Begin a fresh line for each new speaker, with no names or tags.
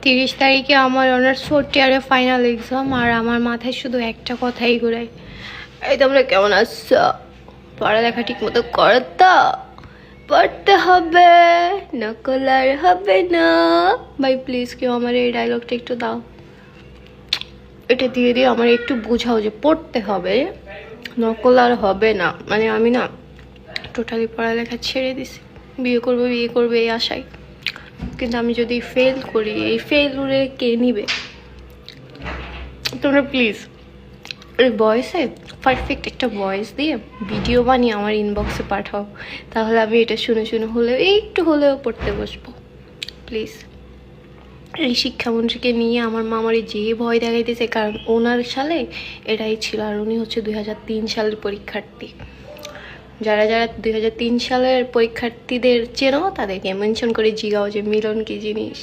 30 তারিখে আমার honours 4th ইয়ারে ফাইনাল এক্সাম, আর আমার মাথায় শুধু একটা কথাই ঘুরায়, এই তোমরা কেমন আছো, পড়ালেখা ঠিক মতো করো তো, পড়তে হবে, নকল আর হবে না। ভাই প্লিজ কেউ আমার এই ডায়লগটা একটু দাও, এটা দিয়ে দিয়ে আমার একটু বোঝাও যে পড়তে হবে, নকল আর হবে না। মানে আমি না টোটালি পড়ালেখা ছেড়ে দিছি, বিয়ে করবো এই আশায়। কিন্তু আমি যদি ফেল করি, এই ফেলুরে কে নিবে? তোমরা প্লিজ এই ভয়েসে পারফেক্ট একটা ভয়েস দিয়ে ভিডিও বানিয়ে আমার ইনবক্সে পাঠাও, তাহলে আমি এটা শুনে শুনে হলেও একটু হলেও পড়তে বসবো প্লিজ। এই শিক্ষামন্ত্রীকে নিয়ে আমার মামারি যে ভয় দেখাইতেছে, কারণ ওনার সালে এটাই ছিল, আর উনি হচ্ছে 2003 সালের পরীক্ষার্থী। যারা যারা 2003 সালের পরীক্ষার্থীদের চেনো তাদেরকে মেনশন করে জিগাও যে মিলন কি জিনিস।